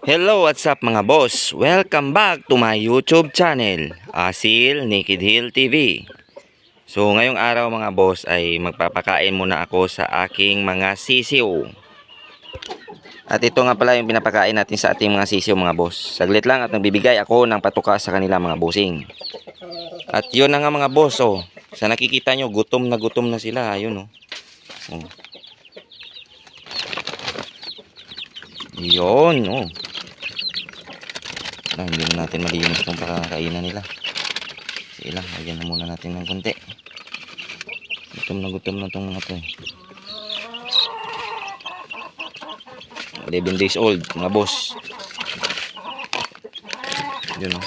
Hello, what's up mga boss? Welcome back to my YouTube channel, Asil Naked Hill TV. So ngayong araw mga boss ay magpapakain muna ako sa aking mga sisiw. At ito nga pala yung pinapakain natin sa ating mga sisiw mga boss. Saglit lang at nagbibigay ako ng patuka sa kanila mga bossing. At yun na nga mga boss, oh. Sa nakikita nyo, gutom na sila. Ayun, oh. Oh. Yun, oh. Hindi na natin malinis itong pakakainan nila. Sige lang, lagyan na muna natin ng konti. Gutom na itong mga to. 11 days old, mga boss. Yun, oh.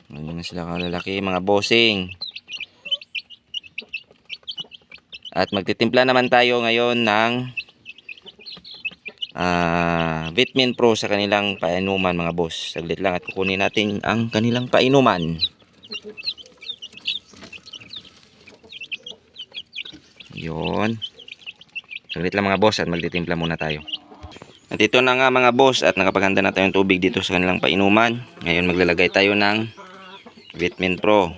Ganyan na sila kalalaki, mga bossing. At magtitimpla naman tayo ngayon ng Vitamin Pro sa kanilang painuman mga boss. Saglit lang at kukunin natin ang kanilang painuman. Yun. Saglit lang mga boss at magtitimpla muna tayo. At ito na nga mga boss at nakapaghanda na tayong tubig dito sa kanilang painuman. Ngayon maglalagay tayo ng Vitamin Pro.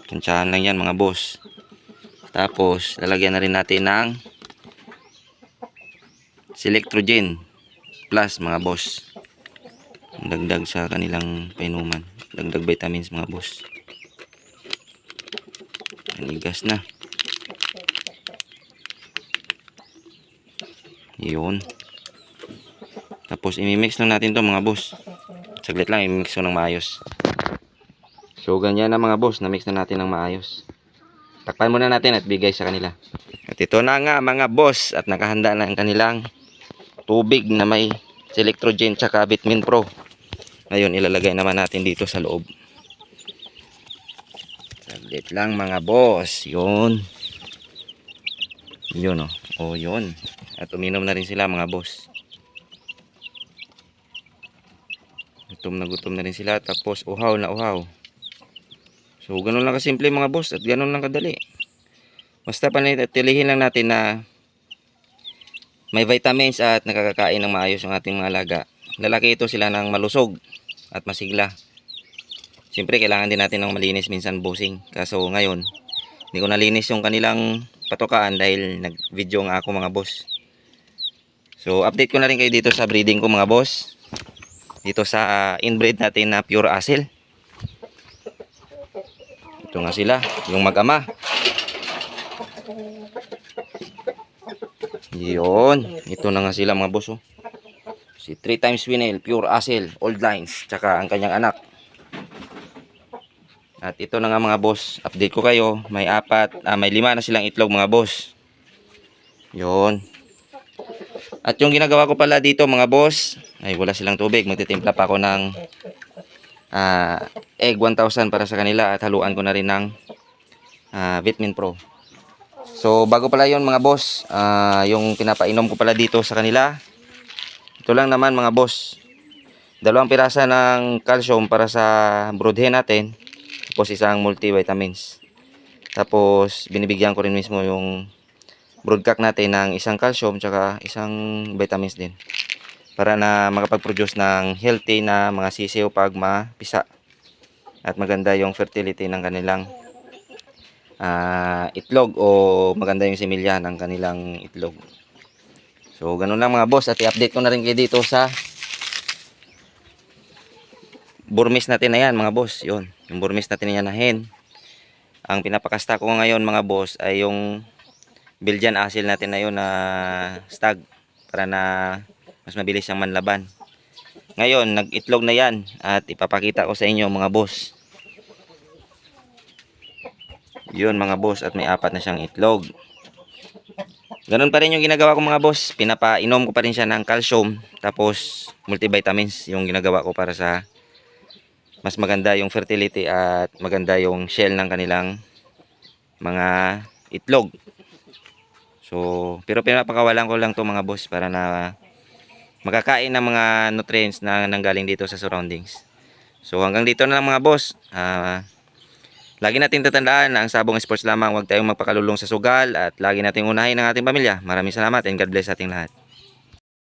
Tansyahan lang yan mga boss. Tapos lalagyan na rin natin ng Selectrogen Plus mga boss. Dagdag sa kanilang painuman. Dagdag vitamins mga boss. Anigas na. Yun. Tapos imimix lang natin to mga boss. Saglit lang imimix ko ng maayos. So ganyan na mga boss. Na-mix na natin ng maayos. Takpan muna natin at bigay sa kanila. At ito na nga mga boss. At nakahanda na ang kanilang tubig na may Selectrogen tsaka Vitamin Pro. Ngayon ilalagay naman natin dito sa loob. Saglit lang mga boss. Yun. Yun oh. Oh yun. At uminom na rin sila mga boss. Gutom na rin sila. Tapos uhaw na uhaw. So ganun lang kasimple mga boss. At ganun lang kadali. Basta panatilihin lang natin na may vitamins at nakakakain ng maayos ang ating mga alaga. Lalaki ito sila ng malusog at masigla. Siyempre kailangan din natin ng malinis minsan bossing. Kaso ngayon hindi ko nalinis yung kanilang patukaan dahil nag-video nga ako mga boss. So update ko na rin kayo dito sa breeding ko mga boss. Dito sa inbreed natin na pure asil. Ito nga sila, yung mag-ama. Yun, ito na nga sila mga boss oh. Si 3 times Winel, pure asil, old lines, tsaka ang kanyang anak. At ito na nga mga boss, update ko kayo, may 5 na silang itlog mga boss. Yun. At yung ginagawa ko pala dito mga boss, ay wala silang tubig, magtitimpla pa ako ng egg 1000 para sa kanila at haluan ko na rin ng Vitamin Pro. So bago pala yon mga boss, yung pinapainom ko pala dito sa kanila, ito lang naman mga boss, 2 pirasa ng calcium para sa broodhen natin, tapos isang multivitamins. Tapos binibigyan ko rin mismo yung broodcock natin ng isang calcium tsaka isang vitamins din, para na makapag-produce ng healthy na mga sisiw pag mapisa at maganda yung fertility ng kanilang itlog o maganda yung similya ng kanilang itlog. So ganun lang mga boss, at i-update ko na rin kayo dito sa burmis natin na yan mga boss. Yun, yung burmis natin na yan na hen. Ang pinapakasta ko ngayon mga boss ay yung Belgian asil natin na yun na stag, para na mas mabilis siyang manlaban. Ngayon nag-itlog na yan at ipapakita ko sa inyo mga boss. Yun mga boss, at may 4 na siyang itlog. Ganun pa rin yung ginagawa ko mga boss. Pinapainom ko pa rin siya ng calcium. Tapos multivitamins yung ginagawa ko para sa mas maganda yung fertility at maganda yung shell ng kanilang mga itlog. So pero pinapakawalan ko lang to mga boss para na makakain ng mga nutrients na nanggaling dito sa surroundings. So hanggang dito na lang mga boss. Lagi natin tatandaan na ang Sabong Sports lamang, huwag tayong magpakalulong sa sugal at lagi nating unahin ang ating pamilya. Maraming salamat and God bless ating lahat.